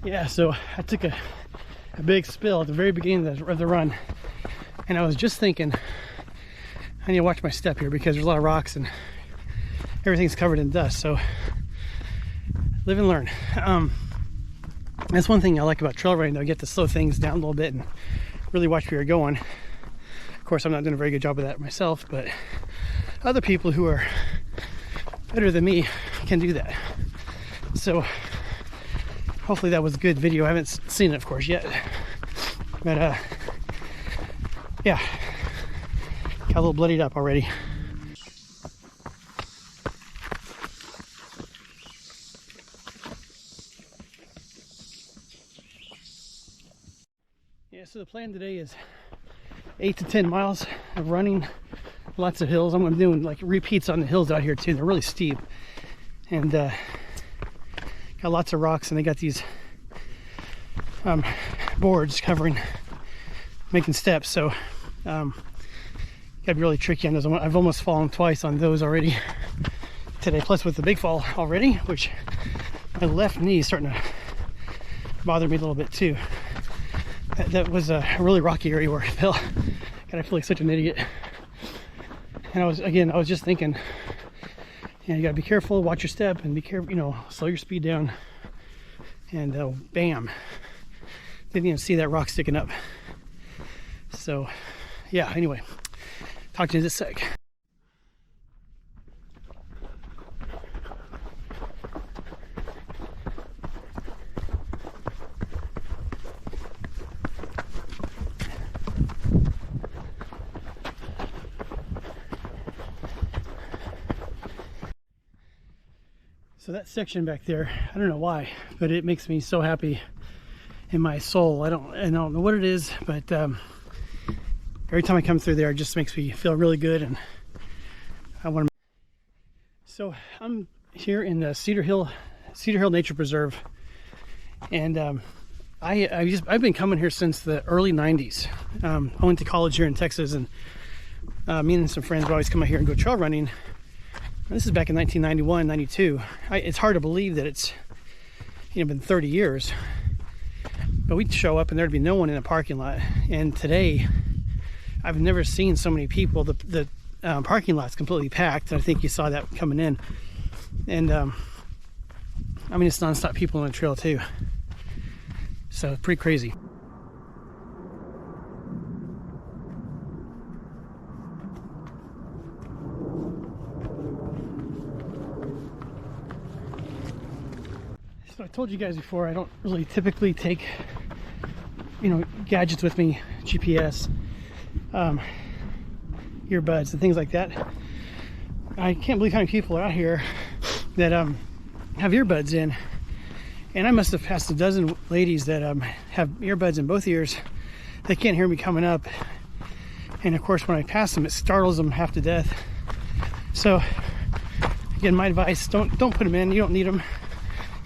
Yeah, so I took a big spill at the very beginning of the run, and I was just thinking, I need to watch my step here because there's a lot of rocks and everything's covered in dust. So live and learn. That's one thing I like about trail running, though. You get to slow things down a little bit and really watch where you're going. Of course, I'm not doing a very good job of that myself, but other people who are better than me can do that. So hopefully that was a good video. I haven't seen it, of course, yet. But yeah, got a little bloodied up already. Yeah, so the plan today is 8 to 10 miles of running, lots of hills. I'm going to be doing like repeats on the hills out here too. They're really steep, and got lots of rocks, and they got these boards covering, making steps. So gotta be really tricky on those. I've almost fallen twice on those already today, plus with the big fall already, which my left knee is starting to bother me a little bit too. That was a really rocky area where I fell. God, I feel like such an idiot. And I was just thinking, you gotta be careful, watch your step, and be careful, slow your speed down. And bam, didn't even see that rock sticking up. So yeah, anyway, talk to you in just a sec. So that section back there, I don't know why, but it makes me so happy in my soul. I don't know what it is, but every time I come through there, it just makes me feel really good, and I want to. So I'm here in the Cedar Hill Nature Preserve, and I've been coming here since the early '90s. I went to college here in Texas, and me and some friends would always come out here and go trail running. This is back in 1991, 92. It's hard to believe that it's been 30 years. But we'd show up and there'd be no one in the parking lot. And today, I've never seen so many people. The parking lot's completely packed. I think you saw that coming in. And it's nonstop people on the trail too. So it's pretty crazy. So I told you guys before, I don't really typically take, gadgets with me, GPS, earbuds and things like that. I can't believe how many people are out here that have earbuds in. And I must have passed a dozen ladies that have earbuds in both ears. They can't hear me coming up. And of course, when I pass them, it startles them half to death. So again, my advice, don't put them in. You don't need them.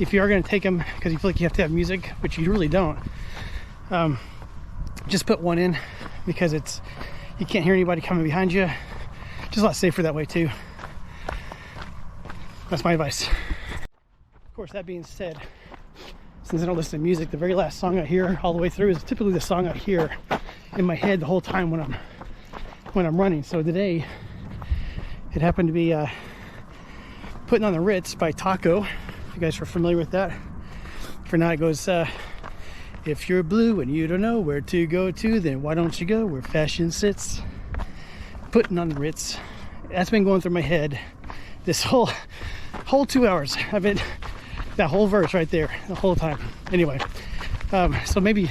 If you are going to take them because you feel like you have to have music, which you really don't, just put one in, because you can't hear anybody coming behind you. Just a lot safer that way too. That's my advice. Of course, that being said, since I don't listen to music, the very last song I hear all the way through is typically the song I hear in my head the whole time when I'm running. So today, it happened to be Putting on the Ritz by Taco. You guys are familiar with that. For now, it goes, if you're blue and you don't know where to go to, then why don't you go where fashion sits? Putting on the Ritz. That's been going through my head this whole 2 hours. I've been that whole verse right there the whole time. Anyway, so maybe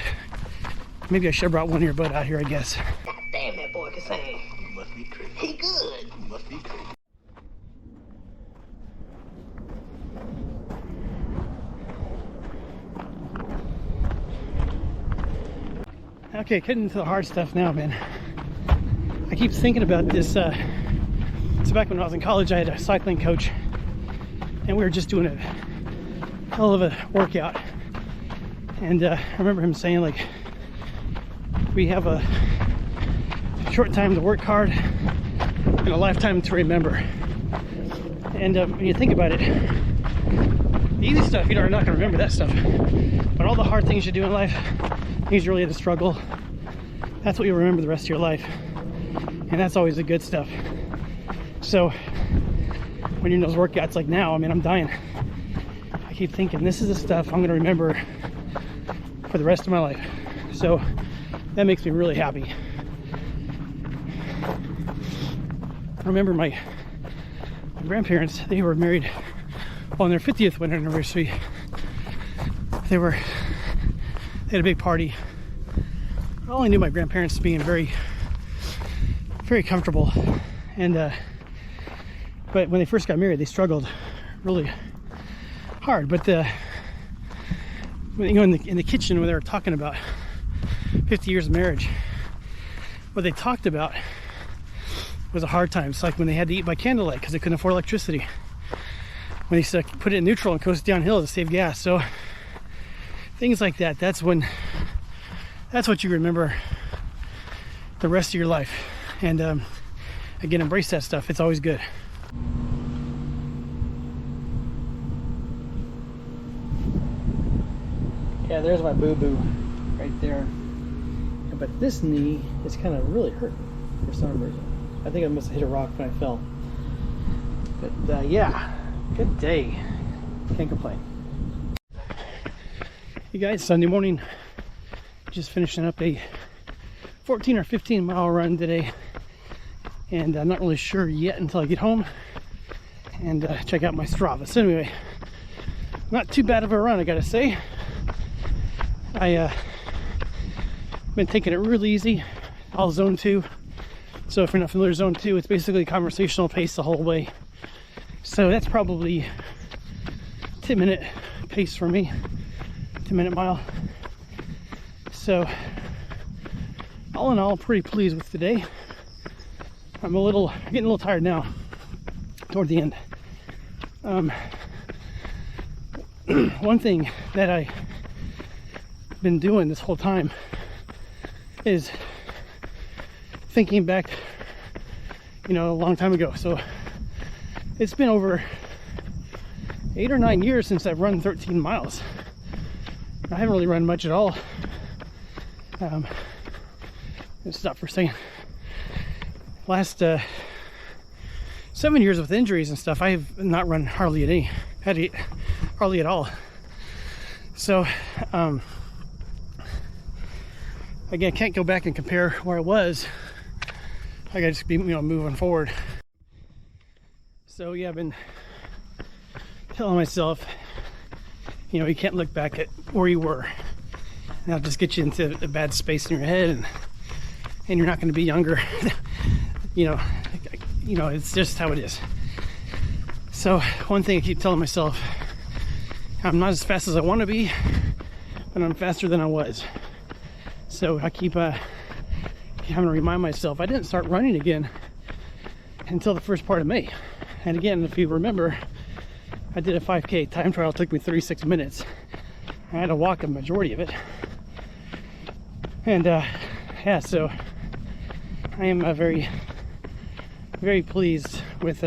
I should have brought one earbud out here, I guess. God damn, that boy can sing. Must be crazy. He good. Must be crazy. Okay, getting into the hard stuff now, man. I keep thinking about this. So back when I was in college, I had a cycling coach, and we were just doing a hell of a workout. And I remember him saying, like, we have a short time to work hard and a lifetime to remember. And when you think about it, easy stuff, you're not gonna remember that stuff. But all the hard things you do in life, things you really had to struggle, that's what you'll remember the rest of your life. And that's always the good stuff. So when you're in those workouts like now, I mean, I'm dying. I keep thinking, this is the stuff I'm gonna remember for the rest of my life. So that makes me really happy. I remember my grandparents, they were married on their 50th wedding anniversary. They had a big party. I only knew my grandparents being very, very comfortable, and but when they first got married, they struggled really hard. But you know, in the kitchen when they were talking about 50 years of marriage, what they talked about was a hard time. It's like when they had to eat by candlelight because they couldn't afford electricity. When they said put it in neutral and coast downhill to save gas. So things like that. That's what you remember the rest of your life. And again, embrace that stuff. It's always good. Yeah, there's my boo-boo right there. But this knee is kind of really hurting for some reason. I think I must have hit a rock when I fell. But yeah, good day. Can't complain. Hey guys, Sunday morning. Just finishing up a 14 or 15 mile run today. And I'm not really sure yet until I get home and check out my Strava. So anyway, not too bad of a run, I gotta say. I been taking it really easy, all zone 2. So if you're not familiar with zone 2, it's basically conversational pace the whole way. So that's probably 10-minute pace for me, 10-minute mile. So all in all, I'm pretty pleased with today. I'm getting a little tired now toward the end. One thing that I've been doing this whole time is thinking back, you know, a long time ago. So it's been over 8 or 9 years since I've run 13 miles. I haven't really run much at all. Let's stop for a second. Last 7 years with injuries and stuff, I have not run hardly at all. So again, can't go back and compare where I was. I gotta just be, you know, moving forward. So yeah, I've been telling myself, you know, you can't look back at where you were. And that'll just get you into a bad space in your head, and you're not going to be younger. you know, it's just how it is. So one thing I keep telling myself, I'm not as fast as I want to be, but I'm faster than I was. So I keep having to remind myself I didn't start running again until the first part of May. And again, if you remember, I did a 5K time trial. It took me 36 minutes. I had to walk a majority of it. And yeah, so I am very, very pleased with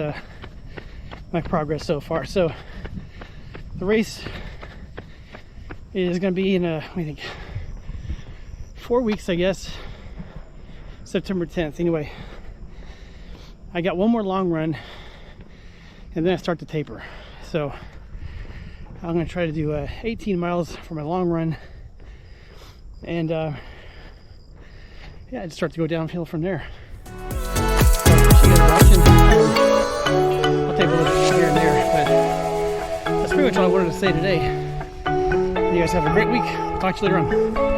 my progress so far. So the race is going to be in I think 4 weeks, I guess. September 10th. Anyway, I got one more long run, and then I start to taper. So I'm going to try to do 18 miles for my long run, and yeah, I'd start to go downhill from there. So, you guys watching. I'll take a little bit here and there, but that's pretty much all I wanted to say today. You guys have a great week. Talk to you later on.